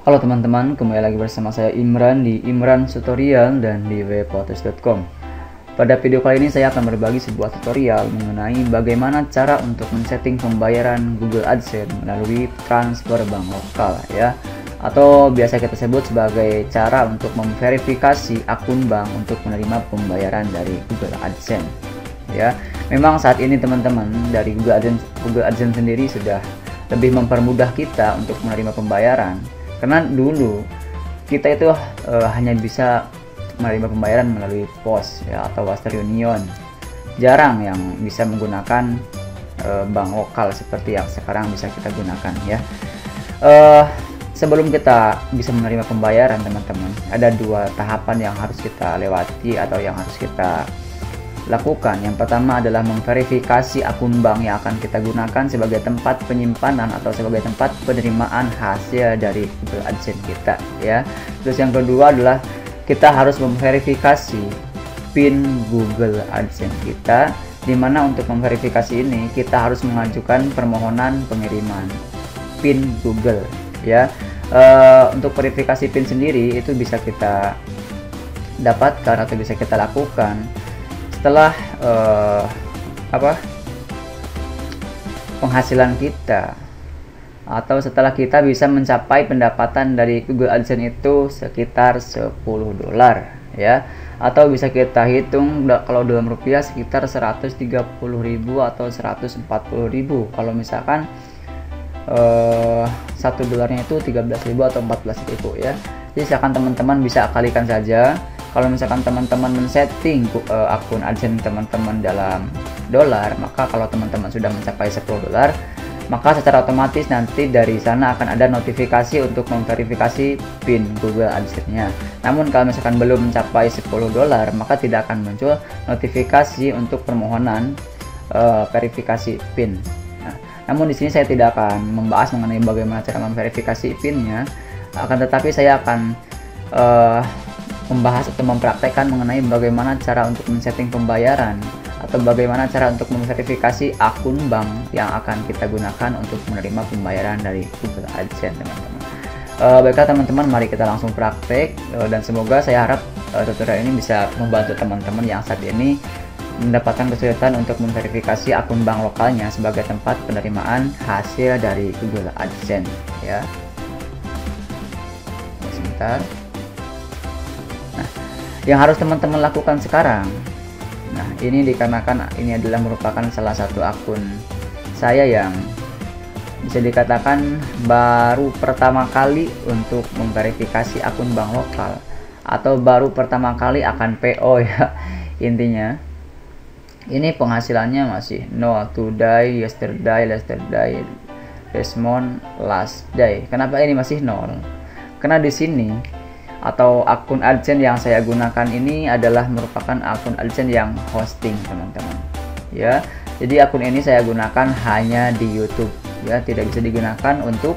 Halo teman-teman, kembali lagi bersama saya Imran di Imran Tutorial dan di webpotes.com. Pada video kali ini saya akan berbagi sebuah tutorial mengenai bagaimana cara untuk men-setting pembayaran Google AdSense melalui transfer bank lokal ya, atau biasa kita sebut sebagai cara untuk memverifikasi akun bank untuk menerima pembayaran dari Google AdSense ya. Memang saat ini teman-teman dari Google AdSense sendiri sudah lebih mempermudah kita untuk menerima pembayaran. Karena dulu kita itu hanya bisa menerima pembayaran melalui pos ya, atau Western Union. Jarang yang bisa menggunakan bank lokal seperti yang sekarang bisa kita gunakan ya. Sebelum kita bisa menerima pembayaran teman-teman, ada dua tahapan yang harus kita lewati atau yang harus kita lakukan. Yang pertama adalah memverifikasi akun bank yang akan kita gunakan sebagai tempat penyimpanan atau sebagai tempat penerimaan hasil dari Google AdSense kita ya. Terus yang kedua adalah kita harus memverifikasi PIN Google AdSense kita, dimana untuk memverifikasi ini kita harus mengajukan permohonan pengiriman PIN Google ya. Untuk verifikasi PIN sendiri itu bisa kita dapatkan atau bisa kita lakukan setelah penghasilan kita atau setelah kita bisa mencapai pendapatan dari Google AdSense itu sekitar $10 ya, atau bisa kita hitung kalau dalam rupiah sekitar 130.000 atau 140.000 kalau misalkan $1 itu 13.000 atau 14.000 ya. Jadi silakan teman-teman bisa kalikan saja. Kalau misalkan teman-teman men-setting akun AdSense teman-teman dalam dolar, maka kalau teman-teman sudah mencapai $10, maka secara otomatis nanti dari sana akan ada notifikasi untuk memverifikasi PIN Google AdSense-nya. Namun kalau misalkan belum mencapai $10, maka tidak akan muncul notifikasi untuk permohonan verifikasi PIN. Nah, namun di sini saya tidak akan membahas mengenai bagaimana cara memverifikasi PIN-nya, akan tetapi saya akan membahas atau mempraktekkan mengenai bagaimana cara untuk men-setting pembayaran atau bagaimana cara untuk memverifikasi akun bank yang akan kita gunakan untuk menerima pembayaran dari Google AdSense teman-teman. Baiklah teman-teman, mari kita langsung praktek dan semoga saya harap tutorial ini bisa membantu teman-teman yang saat ini mendapatkan kesulitan untuk memverifikasi akun bank lokalnya sebagai tempat penerimaan hasil dari Google AdSense ya. Sebentar. Yang harus teman-teman lakukan sekarang, nah ini dikarenakan ini adalah merupakan salah satu akun saya yang bisa dikatakan baru pertama kali untuk memverifikasi akun bank lokal atau baru pertama kali akan PO ya. Intinya ini penghasilannya masih nol, today, yesterday, this month, last day. Kenapa ini masih nol? Karena di sini atau akun AdSense yang saya gunakan ini adalah merupakan akun AdSense yang hosting teman-teman ya. Jadi akun ini saya gunakan hanya di YouTube ya, tidak bisa digunakan untuk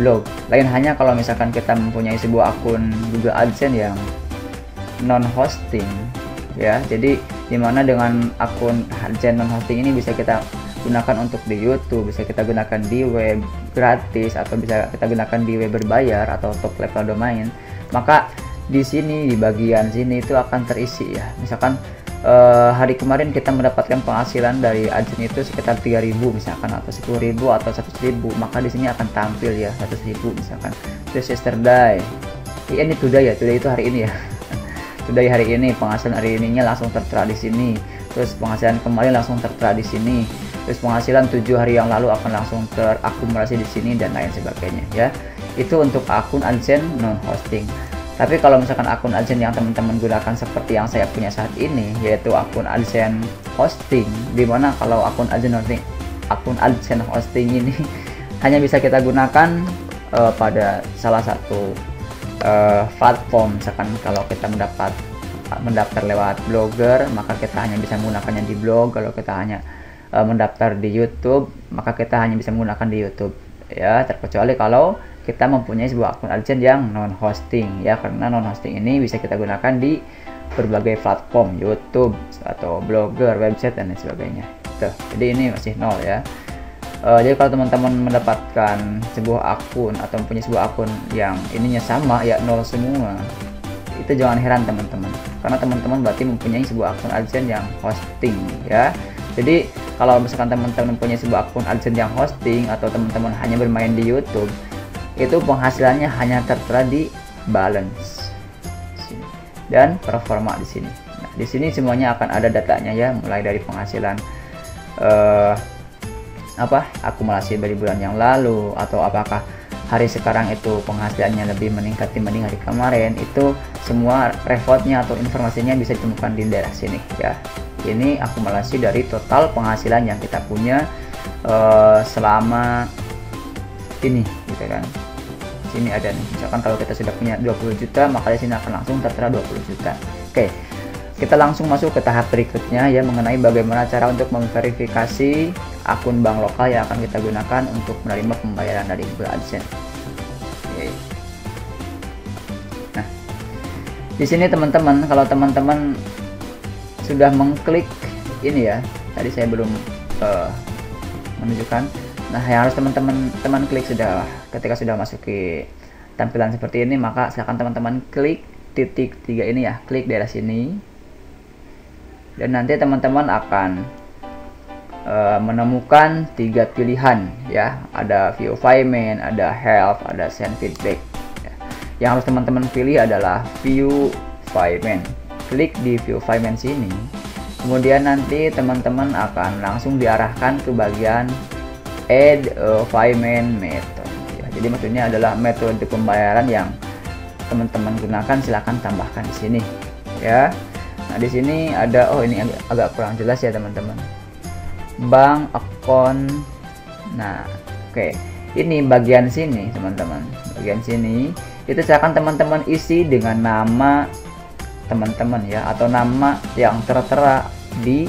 blog. Lain hanya kalau misalkan kita mempunyai sebuah akun Google AdSense yang non hosting ya. Jadi dimana dengan akun AdSense non hosting ini bisa kita gunakan untuk di YouTube, bisa kita gunakan di web gratis atau bisa kita gunakan di web berbayar atau top level domain. Maka di sini di bagian sini itu akan terisi ya. Misalkan hari kemarin kita mendapatkan penghasilan dari AdSense itu sekitar 3.000 misalkan atau 10.000 atau 100.000, maka di sini akan tampil ya 100.000 misalkan. Terus yesterday, ini today ya, today itu hari ini ya. Today hari ini, penghasilan hari ininya langsung tertera di sini. Terus penghasilan kemarin langsung tertera di sini. Terus penghasilan 7 hari yang lalu akan langsung terakumulasi di sini dan lain sebagainya ya. Itu untuk akun AdSense non hosting. Tapi kalau misalkan akun AdSense yang teman-teman gunakan seperti yang saya punya saat ini, yaitu akun AdSense hosting, dimana kalau akun AdSense hosting ini hanya bisa kita gunakan pada salah satu platform. Misalkan kalau kita mendaftar lewat Blogger, maka kita hanya bisa menggunakannya di blog. Kalau kita hanya mendaftar di YouTube, maka kita hanya bisa menggunakan di YouTube ya, terkecuali kalau kita mempunyai sebuah akun AdSense yang non hosting ya, karena non hosting ini bisa kita gunakan di berbagai platform, YouTube atau Blogger, website dan lain sebagainya. Tuh, jadi ini masih nol ya. Jadi kalau teman-teman mendapatkan sebuah akun atau mempunyai sebuah akun yang ininya sama ya nol semua, itu jangan heran teman-teman, karena teman-teman berarti mempunyai sebuah akun AdSense yang hosting ya. Jadi kalau misalkan teman-teman mempunyai sebuah akun AdSense yang hosting atau teman-teman hanya bermain di YouTube, itu penghasilannya hanya tertera di balance dan performa di sini. Nah, di sini semuanya akan ada datanya ya, mulai dari penghasilan akumulasi dari bulan yang lalu, atau apakah hari sekarang itu penghasilannya lebih meningkat dibanding hari kemarin. Itu semua reportnya atau informasinya bisa ditemukan di daerah sini ya. Ini akumulasi dari total penghasilan yang kita punya selama ini gitu kan. Sini ada nih, misalkan kalau kita sudah punya 20 juta, maka di sini akan langsung tertera 20 juta. Oke, kita langsung masuk ke tahap berikutnya ya, mengenai bagaimana cara untuk memverifikasi akun bank lokal yang akan kita gunakan untuk menerima pembayaran dari Google AdSense. Oke. Nah, di sini teman-teman, kalau teman-teman sudah mengklik ini ya, tadi saya belum menunjukkan. Nah, yang harus teman-teman klik sudah ketika sudah masuk ke tampilan seperti ini, maka silakan teman-teman klik titik 3 ini ya, klik daerah sini, dan nanti teman-teman akan menemukan 3 pilihan ya, ada view payment, ada help, ada send feedback ya. Yang harus teman-teman pilih adalah view payment. Klik di view payment sini, kemudian nanti teman-teman akan langsung diarahkan ke bagian add a payment method ya. Jadi maksudnya adalah metode pembayaran yang teman-teman gunakan, silahkan tambahkan di sini ya. Nah, di sini ada, ini agak kurang jelas ya teman-teman, bank account. Nah, oke. Ini bagian sini teman-teman, bagian sini itu silahkan teman-teman isi dengan nama teman-teman ya, atau nama yang tertera di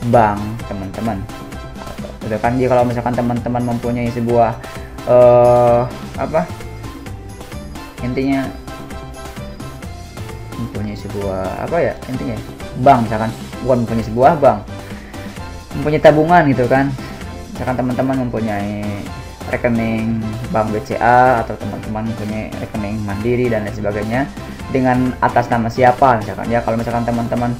bank teman-teman. Udah kan, dia kalau misalkan teman-teman mempunyai sebuah intinya mempunyai sebuah intinya bank, misalkan bukan mempunyai sebuah bank, mempunyai tabungan gitu kan, misalkan teman-teman mempunyai rekening bank BCA atau teman-teman mempunyai rekening Mandiri dan lain sebagainya, dengan atas nama siapa misalkan ya. Kalau misalkan teman-teman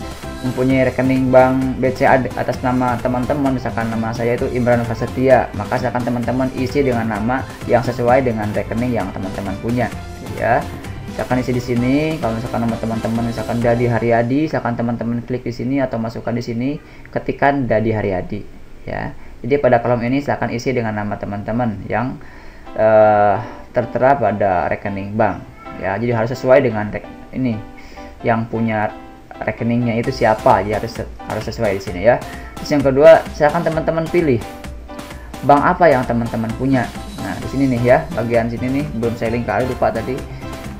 mempunyai rekening bank BCA atas nama teman-teman, misalkan nama saya itu Imran Prasetya, maka silakan teman-teman isi dengan nama yang sesuai dengan rekening yang teman-teman punya ya. Silakan isi di sini. Kalau misalkan nama teman-teman misalkan Dadi Haryadi, silakan teman-teman klik di sini atau masukkan di sini, ketikkan Dadi Haryadi ya. Jadi pada kolom ini silakan isi dengan nama teman-teman yang tertera pada rekening bank ya. Jadi harus sesuai dengan ini yang punya rekeningnya itu siapa, ya harus sesuai di sini ya. Terus yang kedua, silakan teman-teman pilih bank apa yang teman-teman punya. Nah, di sini nih ya, bagian sini nih, belum saya link kali, lupa tadi.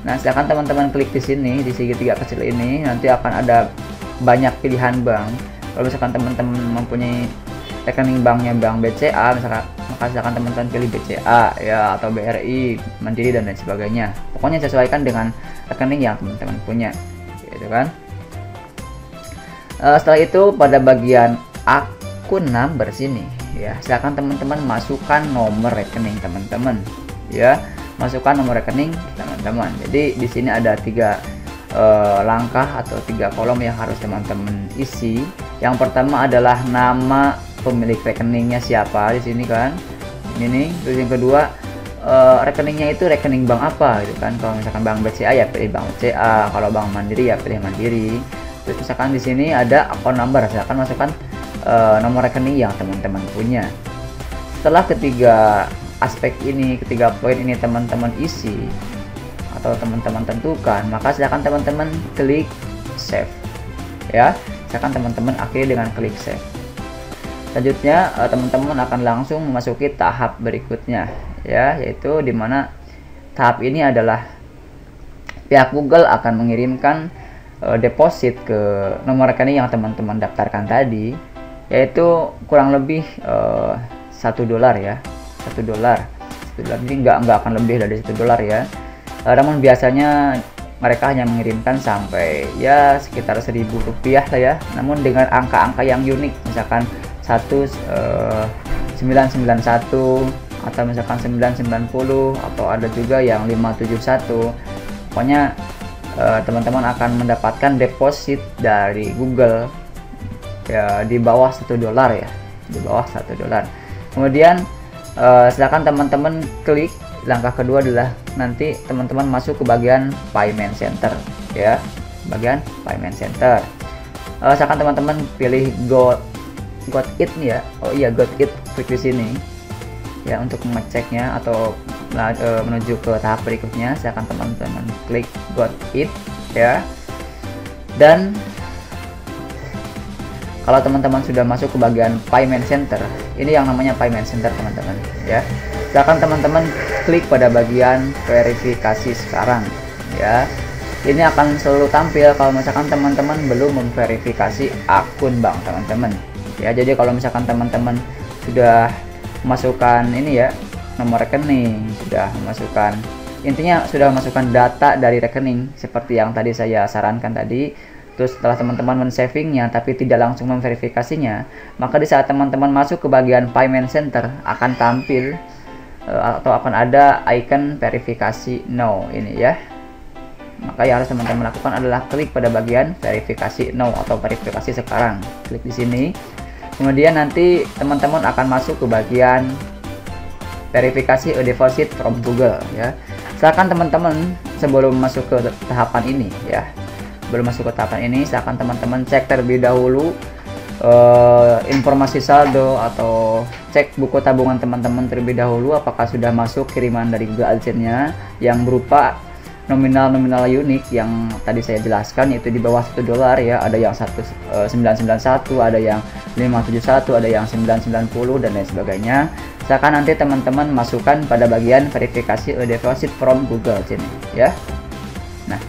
Nah, silakan teman-teman klik di sini, di segitiga kecil ini, nanti akan ada banyak pilihan bank. Kalau misalkan teman-teman mempunyai rekening banknya bank BCA, misalkan, maka silakan teman-teman pilih BCA ya, atau BRI, Mandiri dan lain sebagainya. Pokoknya sesuaikan dengan rekening yang teman-teman punya, gitu kan. Setelah itu pada bagian akun number sini ya, silakan teman-teman masukkan nomor rekening teman-teman ya, masukkan nomor rekening teman-teman. Jadi di sini ada 3 langkah atau 3 kolom yang harus teman-teman isi. Yang pertama adalah nama pemilik rekeningnya siapa di sini kan, ini nih. Terus yang kedua, rekeningnya itu rekening bank apa gitu kan. Kalau misalkan bank BCA ya pilih bank BCA, kalau bank Mandiri ya pilih Mandiri. Terus misalkan di sini ada account number, silakan masukkan nomor rekening yang teman-teman punya. Setelah ketiga aspek ini, ketiga poin ini teman-teman isi atau teman-teman tentukan, maka silakan teman-teman klik save ya. Silakan teman-teman akhiri dengan klik save. Selanjutnya teman-teman akan langsung memasuki tahap berikutnya ya, yaitu dimana tahap ini adalah pihak Google akan mengirimkan deposit ke nomor rekening yang teman-teman daftarkan tadi, yaitu kurang lebih $1 ya, $1. Jadi nggak akan lebih dari $1 ya. Namun biasanya mereka hanya mengirimkan sampai ya sekitar $1.000 lah ya, namun dengan angka-angka yang unik, misalkan 1 991 atau misalkan 990 atau ada juga yang 571. Pokoknya teman-teman akan mendapatkan deposit dari Google ya di bawah $1 ya, di bawah $1. Kemudian silakan teman-teman klik. Langkah kedua adalah nanti teman-teman masuk ke bagian Payment Center ya, bagian Payment Center. Silakan teman-teman pilih Got It nih ya. Oh iya, Got It, klik di sini ya untuk mengeceknya atau menuju ke tahap berikutnya. Silakan teman-teman klik Got It ya. Dan kalau teman-teman sudah masuk ke bagian Payment Center, ini yang namanya Payment Center teman-teman ya. Silakan teman-teman klik pada bagian verifikasi sekarang ya. Ini akan selalu tampil kalau misalkan teman-teman belum memverifikasi akun bank teman-teman ya. Jadi kalau misalkan teman-teman sudah masukkan ini ya, nomor rekening, sudah memasukkan, intinya sudah memasukkan data dari rekening seperti yang tadi saya sarankan tadi. Terus setelah teman-teman men-savingnya tapi tidak langsung memverifikasinya, maka di saat teman-teman masuk ke bagian Payment Center akan tampil atau akan ada icon verifikasi now ini ya. Maka yang harus teman-teman lakukan adalah klik pada bagian verifikasi now atau verifikasi sekarang. Klik di sini. Kemudian nanti teman-teman akan masuk ke bagian verifikasi a deposit from Google ya. Silakan teman-teman sebelum masuk ke tahapan ini ya. Belum masuk ke tahapan ini, silakan teman-teman cek terlebih dahulu informasi saldo atau cek buku tabungan teman-teman terlebih dahulu apakah sudah masuk kiriman dari Google AdSense-nya yang berupa nominal unik yang tadi saya jelaskan, yaitu di bawah $1 ya. Ada yang 991, ada yang 571, ada yang 990 dan lain sebagainya. Silakan nanti teman-teman masukkan pada bagian verifikasi a deposit from Google sini ya. Nah,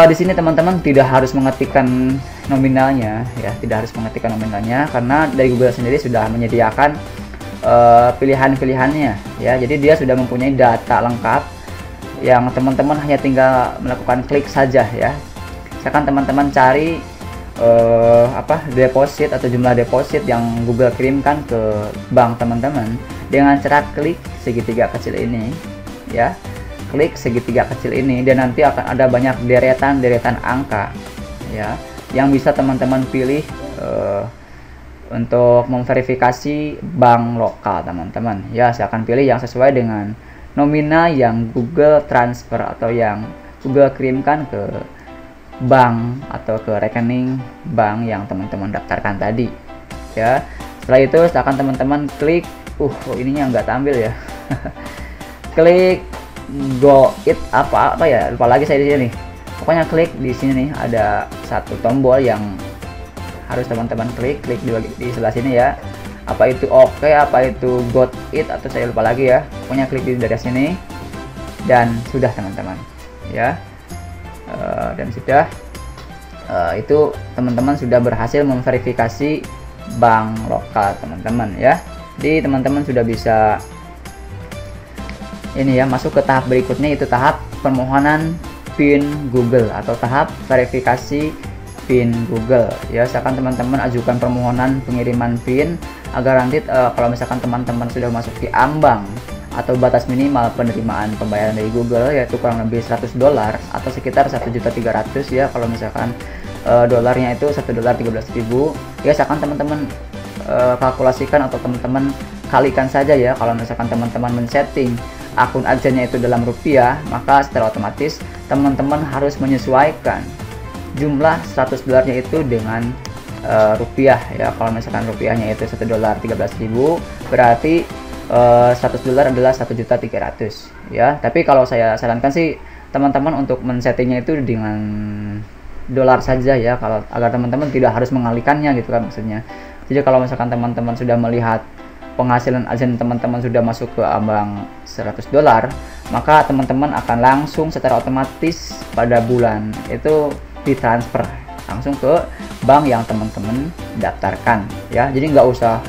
di sini teman-teman tidak harus mengetikkan nominalnya ya, tidak harus mengetikkan nominalnya karena dari Google sendiri sudah menyediakan pilihan-pilihannya ya. Jadi dia sudah mempunyai data lengkap yang teman-teman hanya tinggal melakukan klik saja ya. Misalkan teman-teman cari deposit atau jumlah deposit yang Google kirimkan ke bank teman-teman dengan cara klik segitiga kecil ini ya. Klik segitiga kecil ini dan nanti akan ada banyak deretan angka ya yang bisa teman-teman pilih untuk memverifikasi bank lokal teman-teman ya. Silakan pilih yang sesuai dengan nominal yang Google transfer atau yang Google kirimkan ke bank atau ke rekening bank yang teman-teman daftarkan tadi ya. Setelah itu silakan teman-teman klik ininya nggak tampil ya. Klik Go It apa ya, lupa lagi saya di sini. Pokoknya klik di sini nih, ada satu tombol yang harus teman-teman klik di sebelah sini ya. Apa itu oke, apa itu Got It atau saya lupa lagi ya. Pokoknya klik dari sini dan sudah teman-teman ya. Dan sudah itu teman-teman sudah berhasil memverifikasi bank lokal teman-teman ya. Jadi teman-teman sudah bisa ini ya, masuk ke tahap berikutnya, itu tahap permohonan PIN Google atau tahap verifikasi PIN Google ya. Silakan teman-teman ajukan permohonan pengiriman PIN agar nanti kalau misalkan teman-teman sudah masuk di ambang atau batas minimal penerimaan pembayaran dari Google, yaitu kurang lebih $100 atau sekitar 1.300.000 ya. Kalau misalkan dolarnya itu $1.13.000 ya, silakan teman-teman kalkulasikan atau teman-teman kalikan saja ya. Kalau misalkan teman-teman men-setting akun AdSense-nya itu dalam rupiah, maka secara otomatis teman-teman harus menyesuaikan jumlah $100-nya itu dengan rupiah ya. Kalau misalkan rupiahnya itu $1.13.000, berarti $100 adalah 1.300.000 ya. Tapi kalau saya sarankan sih teman-teman untuk men-settingnya itu dengan dolar saja ya, kalau agar teman-teman tidak harus mengalihkannya gitu kan maksudnya. Jadi kalau misalkan teman-teman sudah melihat penghasilan AdSense teman-teman sudah masuk ke ambang $100, maka teman-teman akan langsung secara otomatis pada bulan itu ditransfer langsung ke bank yang teman-teman daftarkan ya. Jadi nggak usah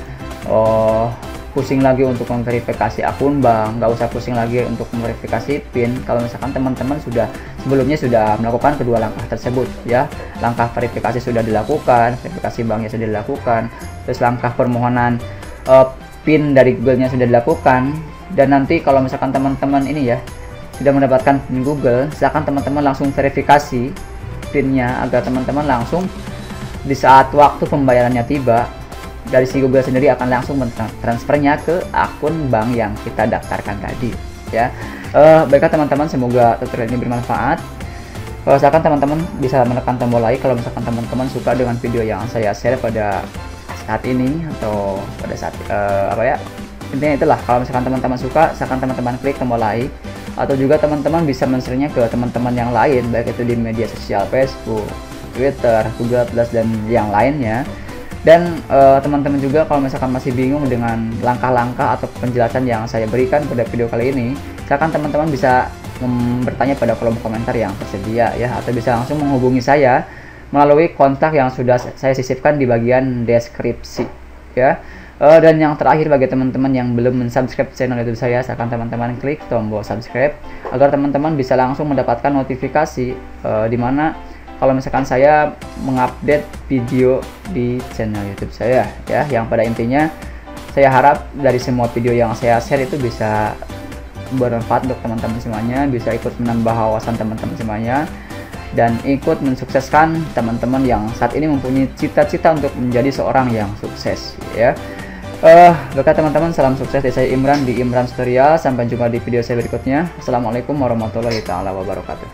pusing lagi untuk memverifikasi akun bank, nggak usah pusing lagi untuk memverifikasi PIN kalau misalkan teman-teman sebelumnya sudah melakukan kedua langkah tersebut ya. Langkah verifikasi sudah dilakukan, verifikasi banknya sudah dilakukan, terus langkah permohonan PIN dari Google-nya sudah dilakukan, dan nanti kalau misalkan teman-teman ini ya sudah mendapatkan PIN Google, silakan teman-teman langsung verifikasi PIN-nya agar teman-teman langsung di saat waktu pembayarannya tiba, dari si Google sendiri akan langsung mentransfernya ke akun bank yang kita daftarkan tadi ya. Baiklah teman-teman, semoga tutorial ini bermanfaat. Silakan teman-teman bisa menekan tombol like kalau misalkan teman-teman suka dengan video yang saya share pada saat ini, atau pada saat intinya itulah, kalau misalkan teman-teman suka, silakan teman-teman klik tombol like, atau juga teman-teman bisa men-share-nya ke teman-teman yang lain, baik itu di media sosial Facebook, Twitter, Google Plus, dan yang lainnya. Dan teman-teman juga kalau misalkan masih bingung dengan langkah-langkah atau penjelasan yang saya berikan pada video kali ini, silakan teman-teman bisa bertanya pada kolom komentar yang tersedia ya, atau bisa langsung menghubungi saya melalui kontak yang sudah saya sisipkan di bagian deskripsi ya. Dan yang terakhir, bagi teman-teman yang belum mensubscribe channel YouTube saya, silakan teman-teman klik tombol subscribe agar teman-teman bisa langsung mendapatkan notifikasi dimana kalau misalkan saya mengupdate video di channel YouTube saya ya. Yang pada intinya saya harap dari semua video yang saya share itu bisa bermanfaat untuk teman-teman semuanya, bisa ikut menambah wawasan teman-teman semuanya, dan ikut mensukseskan teman-teman yang saat ini mempunyai cita-cita untuk menjadi seorang yang sukses ya. Berkat teman-teman, salam sukses dari saya Imran di Imran Tutorial. Sampai jumpa di video saya berikutnya. Assalamualaikum warahmatullahi wabarakatuh.